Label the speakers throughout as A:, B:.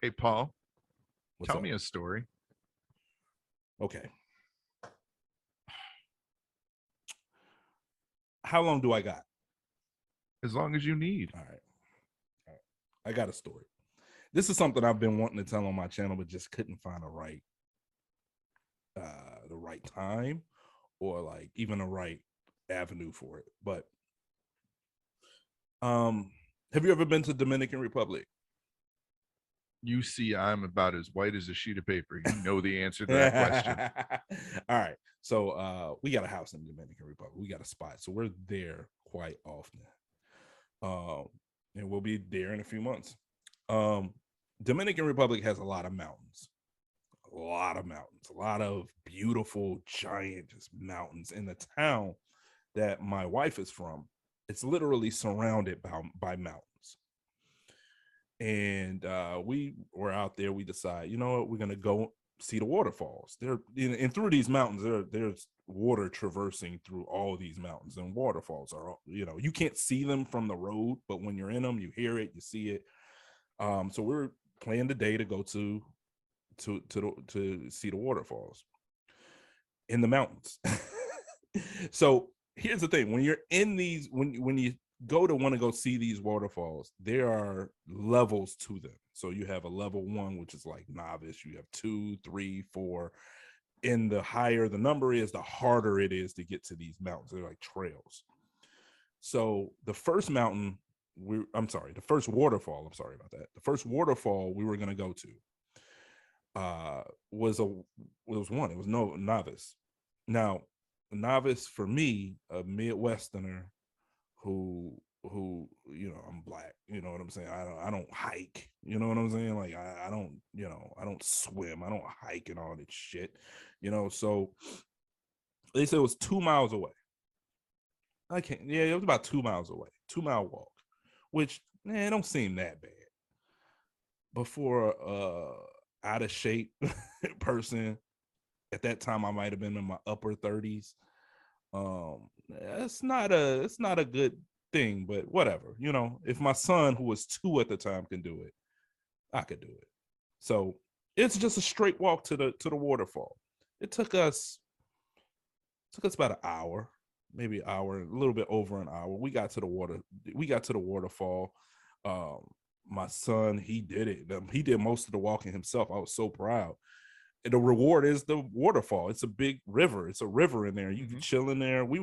A: Hey, Paul,
B: What's
A: tell
B: up?
A: me a story.
B: Okay. How long do I got?
A: As long as you need.
B: All right. All right. I got a story. This is something I've been wanting to tell on my channel, but just couldn't find the right time or like even a right avenue for it. But have you ever been to Dominican Republic?
A: You see, I'm about as white as a sheet of paper. You know the answer to that question.
B: All right. So we got a house in the Dominican Republic. We got a spot. So we're there quite often. And we'll be there in a few months. Dominican Republic has a lot of mountains. A lot of beautiful, giant just mountains. In the town that my wife is from, it's literally surrounded by mountains. And we were out there. We decide, you know what, we're gonna go see the waterfalls. There, and through these mountains, there's water traversing through all these mountains, and waterfalls are, you can't see them from the road, but when you're in them, you hear it, you see it. So we're planning the day to go to see the waterfalls in the mountains. So here's the thing: when you're in these, when you want to go see these waterfalls, there are levels to them. So you have a level 1, which is like novice. You have 2, 3, 4. And the higher the number is, the harder it is to get to these mountains. They're like trails. So the first mountain, the first waterfall, I'm sorry about that. The first waterfall we were going to go to was novice. Now, novice for me, a Midwesterner who I'm black, you know what I'm saying? I don't hike, you know what I'm saying? Like I don't swim, I don't hike and all that shit, so they said it was 2 miles away. It was about 2 miles away, 2-mile walk, which it don't seem that bad. But for out of shape person, at that time I might have been in my upper 30s. It's not a good thing, but whatever. If my son, who was 2 at the time, can do it, I could do it. So it's just a straight walk to the waterfall. It took us about an hour, maybe an hour, a little bit over an hour. We got to the waterfall. My son, he did it. He did most of the walking himself. I was so proud. And the reward is the waterfall. It's a big river. It's a river in there. You can chill in there. We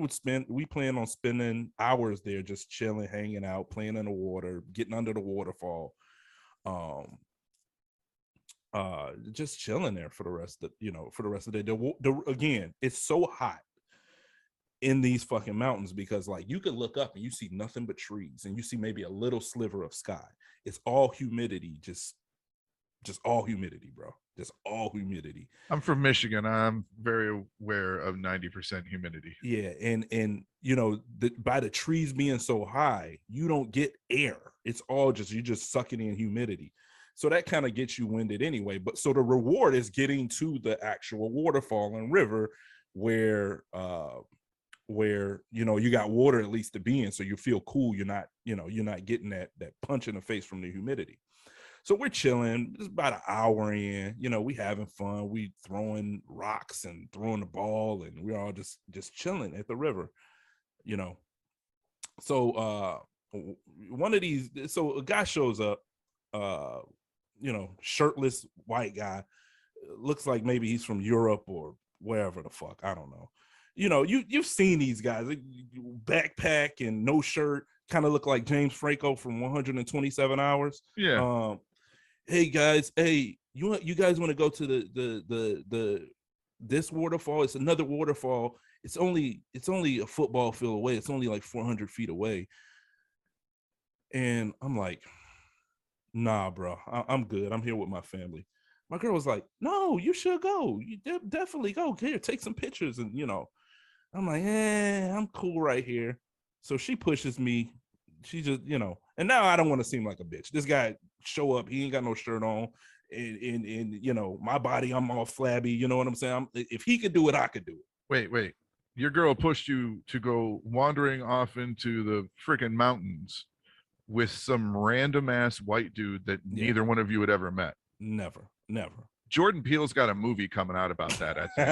B: plan on spending hours there, just chilling, hanging out, playing in the water, getting under the waterfall. Just chilling there for the rest of the day. Again, it's so hot in these fucking mountains because like you could look up and you see nothing but trees and you see maybe a little sliver of sky. It's all humidity, just all humidity, bro. Just all humidity.
A: I'm from Michigan. I'm very aware of 90% humidity.
B: Yeah, and by the trees being so high, you don't get air. It's all you're just sucking in humidity. So that kind of gets you winded anyway. But so the reward is getting to the actual waterfall and river where you got water at least to be in, so you feel cool. You're not getting that punch in the face from the humidity. So we're chilling. It's about an hour in. We having fun. We throwing rocks and throwing the ball, and we're all just chilling at the river. So one of these. So a guy shows up. Shirtless white guy. Looks like maybe he's from Europe or wherever the fuck. I don't know. You've seen these guys, backpack and no shirt, kind of look like James Franco from 127 Hours.
A: Yeah.
B: Hey guys, you guys want to go to the this waterfall? It's another waterfall. It's only a football field away. It's only like 400 feet away. And I'm like, nah, bro, I'm good. I'm here with my family. My girl was like, no, you should go. You definitely go. Here, take some pictures. And I'm like, I'm cool right here. So she pushes me. She just, and now I don't want to seem like a bitch. This guy show up, he ain't got no shirt on, and my body, I'm all flabby. You know what I'm saying? If he could do it, I could do it.
A: Wait. Your girl pushed you to go wandering off into the freaking mountains with some random ass white dude that neither one of you had ever met.
B: Never.
A: Jordan Peele's got a movie coming out about that, I think.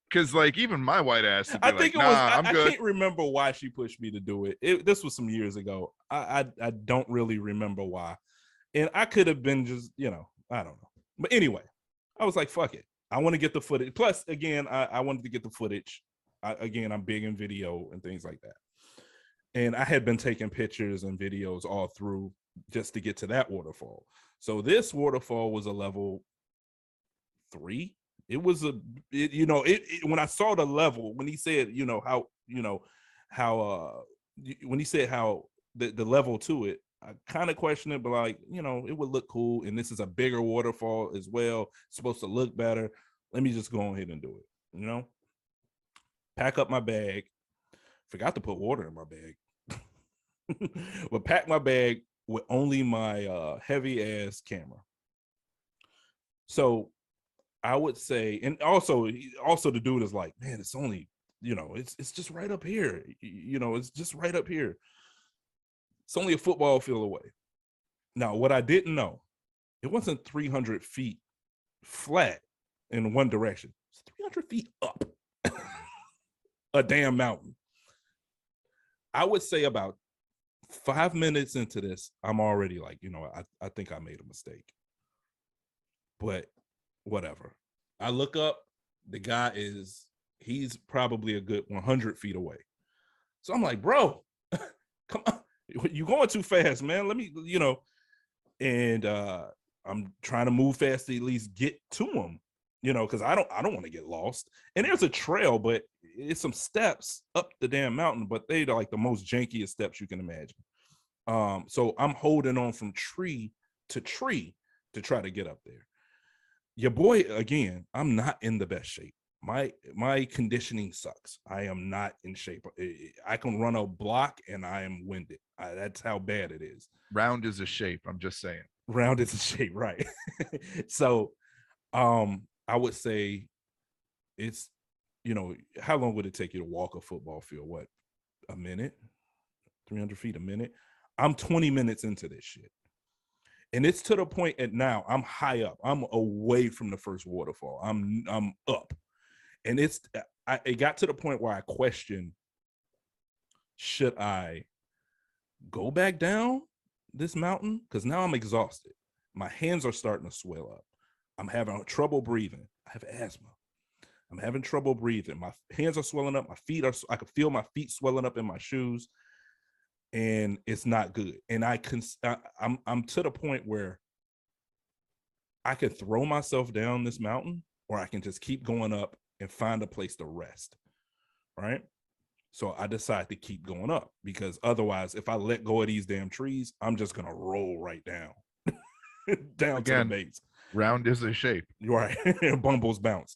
A: Because like even my white ass would be like, nah, I'm good.
B: I can't remember why she pushed me to do it. This was some years ago. I don't really remember why. And I could have been just, I don't know. But anyway, I was like, fuck it. I want to get the footage. Plus, again, I wanted to get the footage. I'm big in video and things like that. And I had been taking pictures and videos all through just to get to that waterfall. So this waterfall was a level 3. It was when I saw the level, when he said, when he said how the level to it, I kind of questioned it, but like, it would look cool. And this is a bigger waterfall as well. It's supposed to look better. Let me just go ahead and do it, pack up my bag. Forgot to put water in my bag. But pack my bag with only my heavy ass camera. So I would say, and also the dude is like, man, it's only, it's just right up here. It's just right up here. It's only a football field away. Now, what I didn't know, it wasn't 300 feet flat in one direction. It's 300 feet up a damn mountain. I would say about 5 minutes into this, I'm already like, I think I made a mistake. But whatever. I look up, the guy he's probably a good 100 feet away. So I'm like, bro, come on, you're going too fast, man. Let me, and I'm trying to move fast to at least get to him, because I don't want to get lost. And there's a trail, but it's some steps up the damn mountain, but they're like the most jankiest steps you can imagine. So I'm holding on from tree to try to get up there. Your boy, again, I'm not in the best shape. My conditioning sucks. I am not in shape. I can run a block and I am winded. That's how bad it is.
A: Round is a shape. I'm just saying.
B: Round is a shape, right? So, I would say it's, how long would it take you to walk a football field? What, a minute? 300 feet a minute? I'm 20 minutes into this shit. And it's to the point at now I'm high up. I'm away from the first waterfall. I'm up. And it got to the point where I questioned, should I go back down this mountain? Because now I'm exhausted. My hands are starting to swell up. I'm having trouble breathing. I have asthma. I'm having trouble breathing. My hands are swelling up. I can feel my feet swelling up in my shoes. And it's not good. And I'm to the point where I could throw myself down this mountain, or I can just keep going up and find a place to rest, right? So I decide to keep going up, because otherwise, if I let go of these damn trees, I'm just gonna roll right down, down
A: Again,
B: to the base.
A: Round is a shape,
B: right? Bumbles bounce.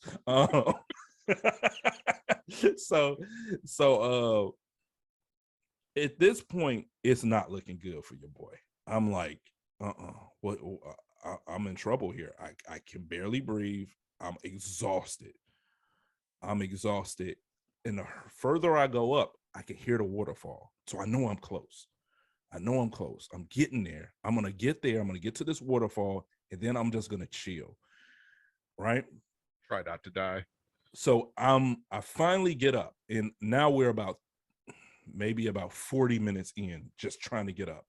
B: So at this point, it's not looking good for your boy. I'm like, what? I'm in trouble here. I can barely breathe. I'm exhausted. And the further I go up, I can hear the waterfall. So I know I'm close. I'm getting there. I'm going to get there. I'm going to get to this waterfall, and then I'm just going to chill. Right?
A: Try not to die.
B: So I finally get up, and now we're maybe about 40 minutes in, just trying to get up.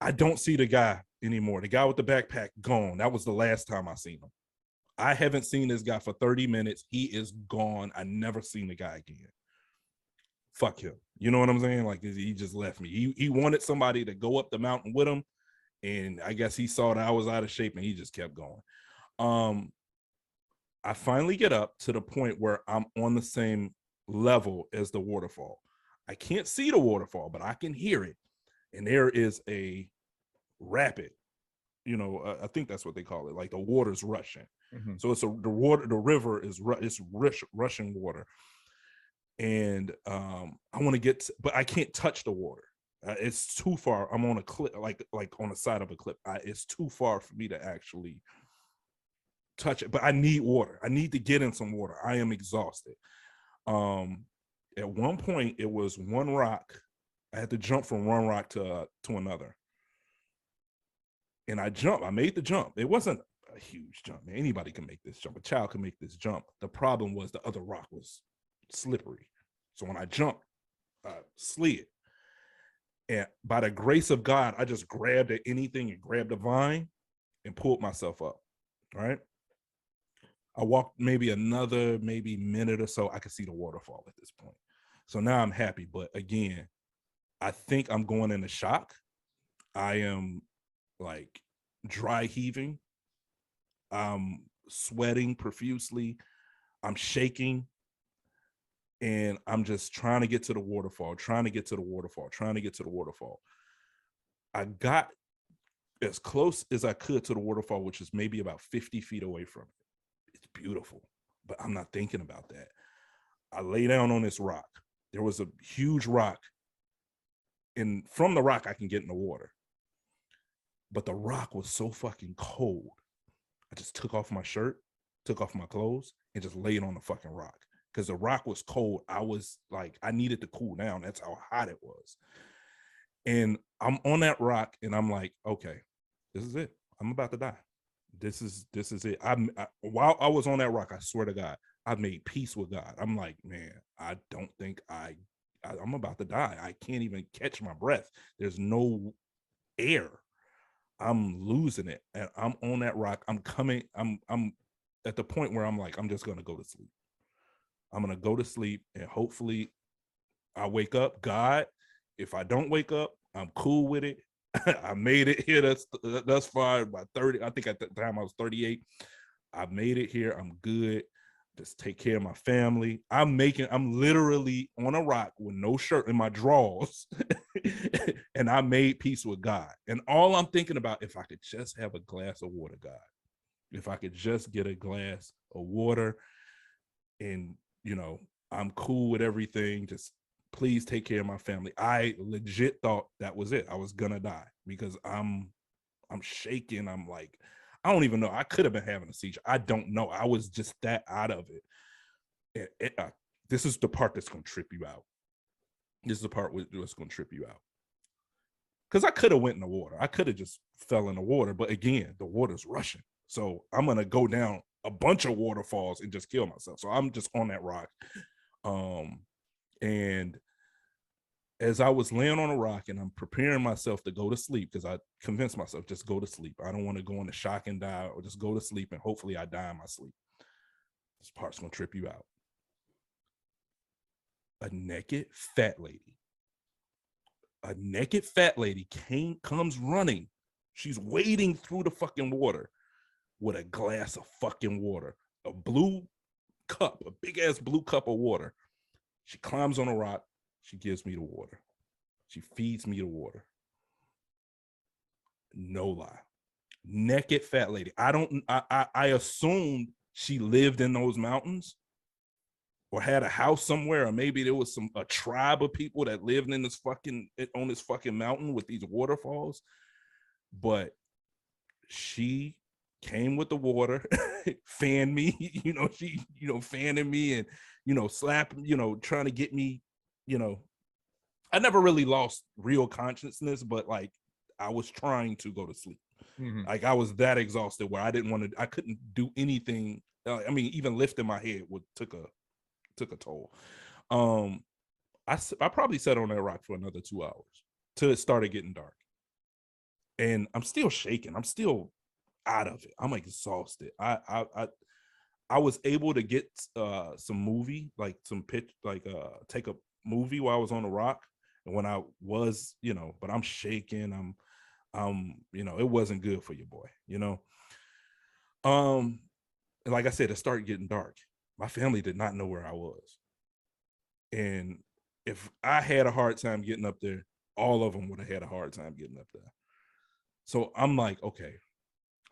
B: I don't see the guy anymore. The guy with the backpack, gone. That was the last time I seen him. I haven't seen this guy for 30 minutes. He is gone. I never seen the guy again. Fuck him. You know what I'm saying? Like, he just left me. He wanted somebody to go up the mountain with him, and I guess he saw that I was out of shape, and he just kept going. I finally get up to the point where I'm on the same level as the waterfall. I can't see the waterfall, but I can hear it. And there is a rapid, I think that's what they call it. Like, the water's rushing. Mm-hmm. So the river is rushing water. And I want to get, but I can't touch the water. It's too far. I'm on a cliff, like on the side of a cliff. It's too far for me to actually touch it, but I need water. I need to get in some water. I am exhausted. At one point, it was one rock. I had to jump from one rock to another. and I jumped. I made the jump. It wasn't a huge jump. Anybody can make this jump. A child can make this jump. The problem was the other rock was slippery. So when I jumped, I slid. And by the grace of God, I just grabbed at anything and grabbed a vine and pulled myself up. Right. I walked maybe minute or so. I could see the waterfall at this point. So now I'm happy. But again, I think I'm going into shock. I am like dry heaving. I'm sweating profusely. I'm shaking. And I'm just trying to get to the waterfall. I got as close as I could to the waterfall, which is maybe about 50 feet away from it. It's beautiful, but I'm not thinking about that. I lay down on this rock. There was a huge rock, and from the rock, I can get in the water. But the rock was so fucking cold. I just took off my shirt, took off my clothes, and just laid on the fucking rock. Because the rock was cold. I was like, I needed to cool down. That's how hot it was. And I'm on that rock, and I'm like, okay, this is it. I'm about to die. This is it. While I was on that rock, I swear to God, I made peace with God. I'm like, man, I don't think I'm about to die. I can't even catch my breath. There's no air. I'm losing it. And I'm on that rock. I'm at the point where I'm like, I'm just going to go to sleep. I'm going to go to sleep, and hopefully I wake up. God, if I don't wake up, I'm cool with it. I made it here thus far by 30. I think at the time I was 38. I made it here. I'm good. Just take care of my family. I'm literally on a rock with no shirt in my drawers. And I made peace with God. And all I'm thinking about, if I could just have a glass of water, God, if I could just get a glass of water, and, I'm cool with everything. Just please take care of my family. I legit thought that was it. I was gonna die because I'm shaking. I'm like, I don't even know. I could have been having a seizure. I don't know. I was just that out of it. This is the part that's gonna trip you out. This is the part that's gonna trip you out. Because I could have went in the water. I could have just fell in the water. But again, the water's rushing. So I'm gonna go down a bunch of waterfalls and just kill myself. So I'm just on that rock. And as I was laying on a rock and I'm preparing myself to go to sleep, because I convinced myself, just go to sleep. I don't want to go into shock and die, or just go to sleep and hopefully I die in my sleep. This part's going to trip you out. A naked fat lady comes running. She's wading through the fucking water with a glass of fucking water, a blue cup, a big ass blue cup of water. She climbs on a rock. She gives me the water. She feeds me the water. No lie. Naked fat lady. I assumed she lived in those mountains or had a house somewhere, or maybe there was a tribe of people that lived on this fucking mountain with these waterfalls. But she came with the water, fanned me, she, fanning me and, slapping, trying to get me, I never really lost real consciousness, but like I was trying to go to sleep. Mm-hmm. Like I was that exhausted where I couldn't do anything. Even lifting my head took a toll. I probably sat on that rock for another 2 hours till it started getting dark. And I'm still shaking. I'm still out of it. I'm exhausted. I was able to get some movie, like some pitch, like take a movie while I was on the rock. And when I was, but I'm shaking. It wasn't good for your boy, And like I said, it started getting dark. My family did not know where I was. And if I had a hard time getting up there, all of them would have had a hard time getting up there. So I'm like, okay,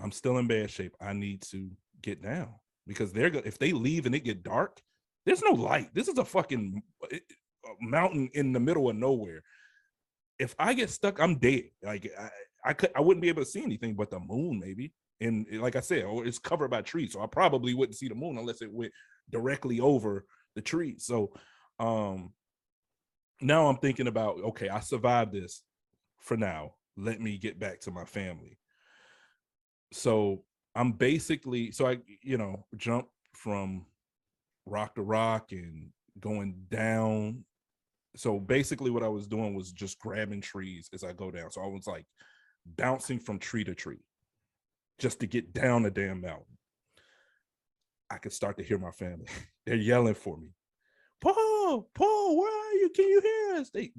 B: I'm still in bad shape. I need to get down because if they leave and it get dark, there's no light. This is a fucking mountain in the middle of nowhere. If I get stuck, I'm dead. Like I wouldn't be able to see anything but the moon, maybe. And like I said, it's covered by trees, so I probably wouldn't see the moon unless it went directly over the trees. So now I'm thinking about, okay, I survived this for now. Let me get back to my family. So I'm basically, so I, jump from rock to rock and going down. So basically what I was doing was just grabbing trees as I go down. So I was like bouncing from tree to tree just to get down the damn mountain. I could start to hear my family. They're yelling for me. Paul, where are you? Can you hear us? They,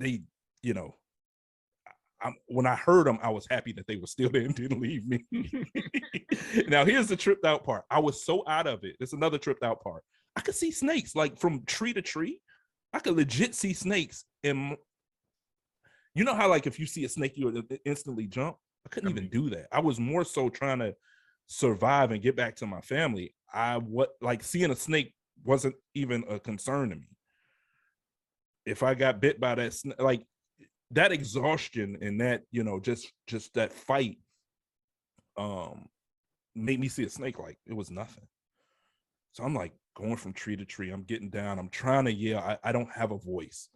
B: when I heard them, I was happy that they were still there and didn't leave me. Now, here's the tripped out part. I was so out of it. It's another tripped out part. I could see snakes like from tree to tree. I could legit see snakes. And you know how like if you see a snake, you would instantly jump? I couldn't even do that. I was more so trying to survive and get back to my family. Seeing a snake wasn't even a concern to me. If I got bit by that snake, like that exhaustion and that, just that fight made me see a snake like it was nothing. So I'm like going from tree to tree. I'm getting down. I'm trying to yell. I don't have a voice.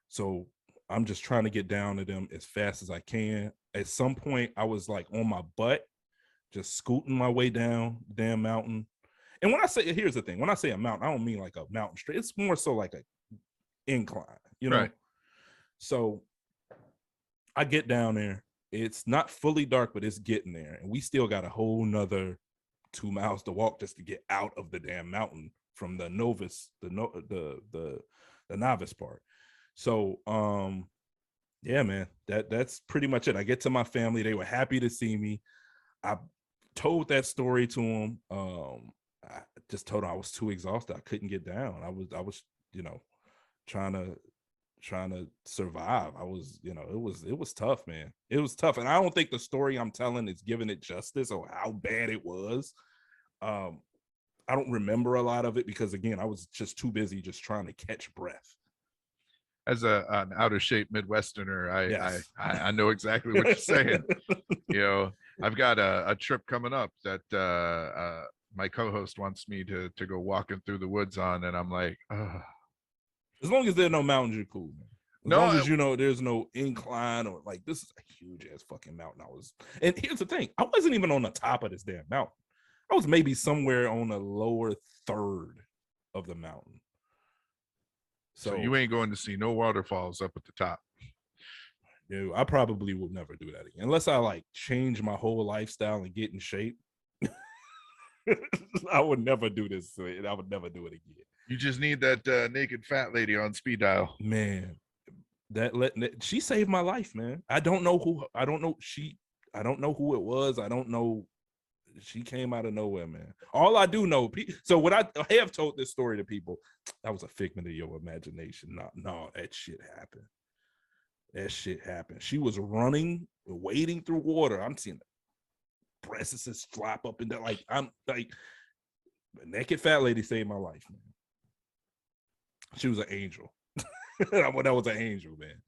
B: So I'm just trying to get down to them as fast as I can. At some point, I was like on my butt, just scooting my way down the damn mountain. And when I say, here's the thing, when I say a mountain, I don't mean like a mountain straight. It's more so like a incline, Right. So I get down there. It's not fully dark, but it's getting there. And we still got a whole nother 2 miles to walk just to get out of the damn mountain from the novice, the novice part. So, yeah, man, that's pretty much it. I get to my family. They were happy to see me. I told that story to them. I just told them I was too exhausted. I couldn't get down. I was, trying to survive. I was, it was tough, man. It was tough. And I don't think the story I'm telling is giving it justice or how bad it was. I don't remember a lot of it because again, I was just too busy just trying to catch breath.
A: As an out of shape Midwesterner,
B: Yes.
A: I know exactly what you're saying. I've got a trip coming up that my co-host wants me to go walking through the woods on, and I'm like, ugh.
B: As long as there are no mountains, you're cool, man. As long as there's no incline or like this is a huge ass fucking mountain. And here's the thing, I wasn't even on the top of this damn mountain. I was maybe somewhere on the lower third of the mountain.
A: So you ain't going to see no waterfalls up at the top.
B: No, I probably will never do that again unless I like change my whole lifestyle and get in shape. I would never do this. I would never do it again.
A: You just need that naked fat lady on speed dial.
B: Man, she saved my life, man. I don't know who it was. I don't know. She came out of nowhere, man. All I do know, so when I have told this story to people, that was a figment of your imagination. No, that shit happened. That shit happened. She was running, wading through water. I'm seeing the breasts flop up and down. Like, I'm like, the naked fat lady saved my life, man. She was an angel. That was an angel, man.